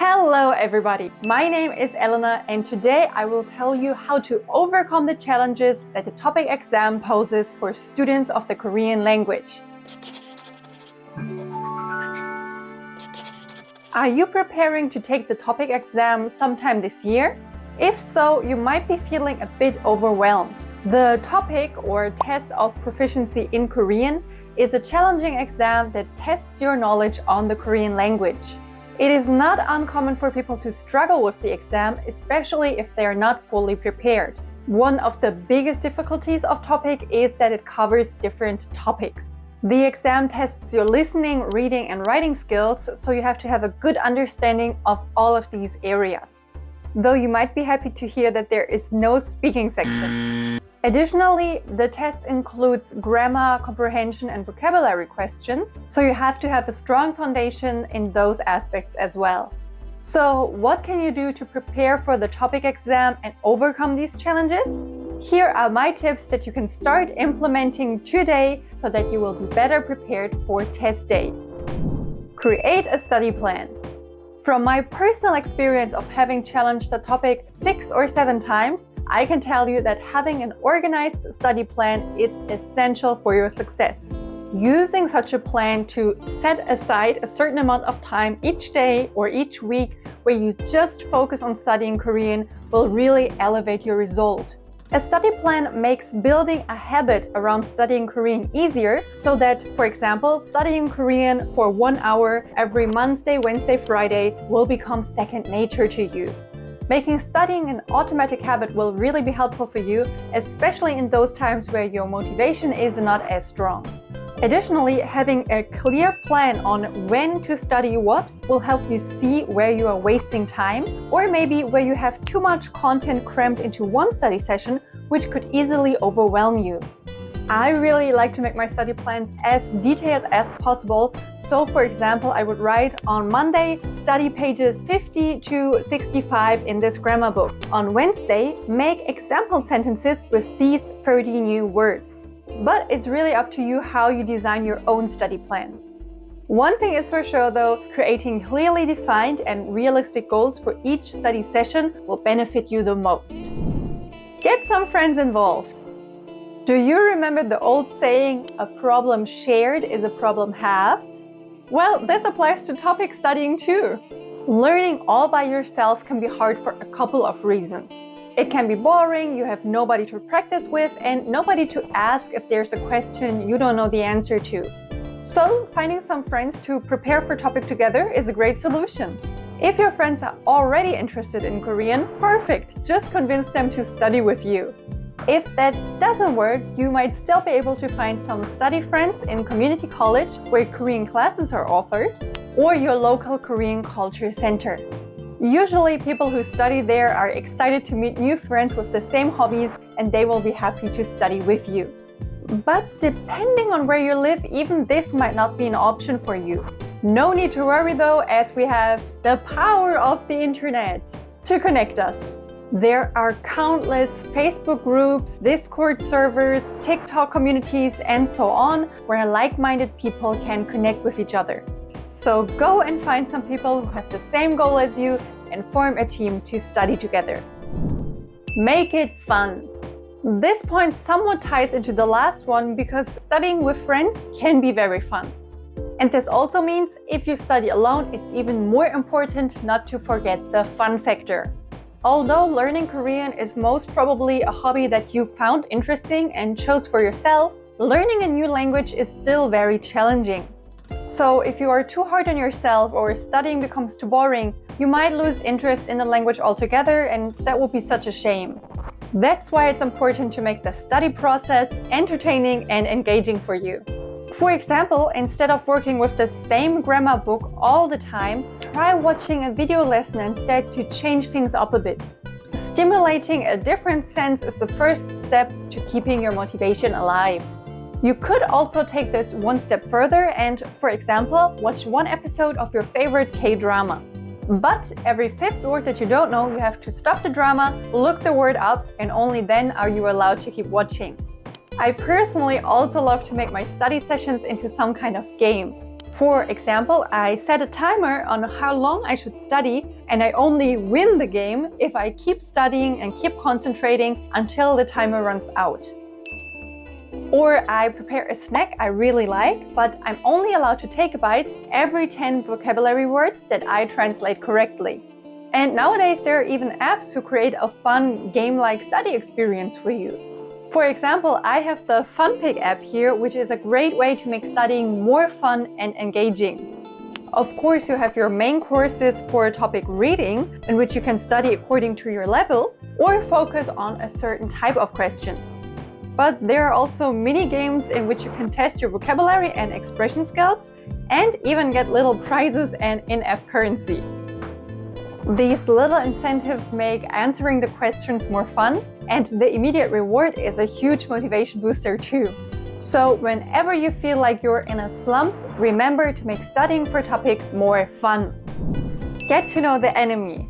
Hello everybody, my name is Elena and today I will tell you how to overcome the challenges that the TOPIK exam poses for students of the Korean language. Are you preparing to take the TOPIK exam sometime this year? If so, you might be feeling a bit overwhelmed. The TOPIK, or Test of Proficiency in Korean, is a challenging exam that tests your knowledge on the Korean language. It is not uncommon for people to struggle with the exam, especially if they are not fully prepared. One of the biggest difficulties of TOPIK is that it covers different topics. The exam tests your listening, reading, and writing skills, so you have to have a good understanding of all of these areas. Though you might be happy to hear that there is no speaking section. Additionally, the test includes grammar, comprehension, and vocabulary questions, so you have to have a strong foundation in those aspects as well. So, what can you do to prepare for the TOPIK exam and overcome these challenges? Here are my tips that you can start implementing today so that you will be better prepared for test day. Create a study plan. From my personal experience of having challenged the TOPIK 6 or 7 times, I can tell you that having an organized study plan is essential for your success. Using such a plan to set aside a certain amount of time each day or each week where you just focus on studying Korean will really elevate your result. A study plan makes building a habit around studying Korean easier so that, for example, studying Korean for 1 hour every Monday, Wednesday, Friday will become second nature to you. Making studying an automatic habit will really be helpful for you, especially in those times where your motivation is not as strong. Additionally, having a clear plan on when to study what will help you see where you are wasting time, or maybe where you have too much content crammed into one study session, which could easily overwhelm you. I really like to make my study plans as detailed as possible. So, for example, I would write on Monday, study pages 50 to 65 in this grammar book. On Wednesday, make example sentences with these 30 new words. But it's really up to you how you design your own study plan. One thing is for sure though, creating clearly defined and realistic goals for each study session will benefit you the most. Get some friends involved. Do you remember the old saying, a problem shared is a problem halved? Well, this applies to TOPIK studying too. Learning all by yourself can be hard for a couple of reasons. It can be boring, you have nobody to practice with, and nobody to ask if there's a question you don't know the answer to. So, finding some friends to prepare for TOPIK together is a great solution. If your friends are already interested in Korean, perfect! Just convince them to study with you. If that doesn't work, you might still be able to find some study friends in community college where Korean classes are offered, or your local Korean culture center. Usually, people who study there are excited to meet new friends with the same hobbies, and they will be happy to study with you. But depending on where you live, even this might not be an option for you. No need to worry though, as we have the power of the internet to connect us. There are countless Facebook groups, Discord servers, TikTok communities, and so on, where like-minded people can connect with each other. So go and find some people who have the same goal as you and form a team to study together. Make it fun. This point somewhat ties into the last one because studying with friends can be very fun. And this also means if you study alone, it's even more important not to forget the fun factor. Although learning Korean is most probably a hobby that you found interesting and chose for yourself, learning a new language is still very challenging. So if you are too hard on yourself or studying becomes too boring, you might lose interest in the language altogether, and that would be such a shame. That's why it's important to make the study process entertaining and engaging for you. For example, instead of working with the same grammar book all the time, try watching a video lesson instead to change things up a bit. Stimulating a different sense is the first step to keeping your motivation alive. You could also take this one step further and, for example, watch one episode of your favorite K-drama. But every 5th word that you don't know, you have to stop the drama, look the word up, and only then are you allowed to keep watching. I personally also love to make my study sessions into some kind of game. For example, I set a timer on how long I should study, and I only win the game if I keep studying and keep concentrating until the timer runs out. Or I prepare a snack I really like, but I'm only allowed to take a bite every 10 vocabulary words that I translate correctly. And nowadays there are even apps to create a fun game-like study experience for you. For example, I have the FunPik app here, which is a great way to make studying more fun and engaging. Of course, you have your main courses for topic reading, in which you can study according to your level, or focus on a certain type of questions. But there are also mini games in which you can test your vocabulary and expression skills, and even get little prizes and in-app currency. These little incentives make answering the questions more fun, and the immediate reward is a huge motivation booster too. So whenever you feel like you're in a slump, remember to make studying for topic more fun. Get to know the enemy.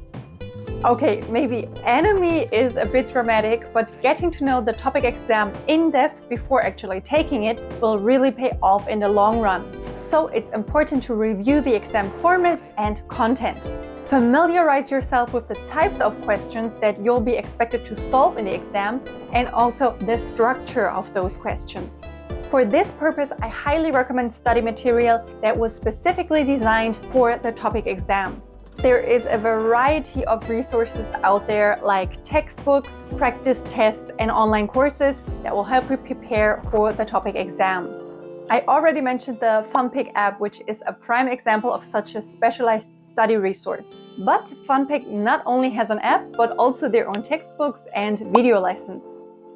Okay, maybe enemy is a bit dramatic, but getting to know the topic exam in depth before actually taking it will really pay off in the long run. So it's important to review the exam format and content. Familiarize yourself with the types of questions that you'll be expected to solve in the exam, and also the structure of those questions. For this purpose, I highly recommend study material that was specifically designed for the topic exam. There is a variety of resources out there, like textbooks, practice tests, and online courses that will help you prepare for the topic exam. I already mentioned the FunPik app, which is a prime example of such a specialized study resource. But FunPik not only has an app, but also their own textbooks and video lessons.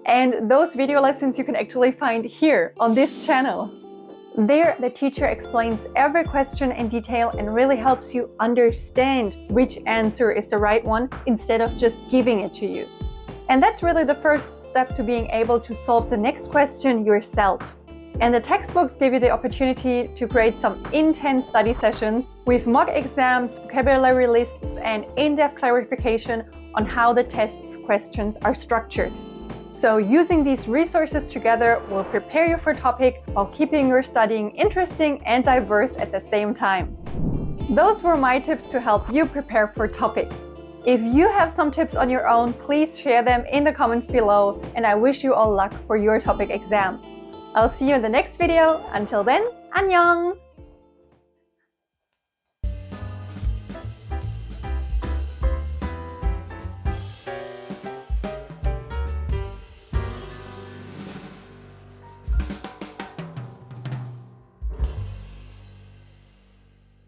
And those video lessons you can actually find here on this channel. There, the teacher explains every question in detail and really helps you understand which answer is the right one instead of just giving it to you. And that's really the first step to being able to solve the next question yourself. And the textbooks give you the opportunity to create some intense study sessions with mock exams, vocabulary lists, and in-depth clarification on how the test's questions are structured. So using these resources together will prepare you for topic while keeping your studying interesting and diverse at the same time. Those were my tips to help you prepare for topic. If you have some tips on your own, please share them in the comments below, and I wish you all luck for your topic exam. I'll see you in the next video. Until then, annyeong!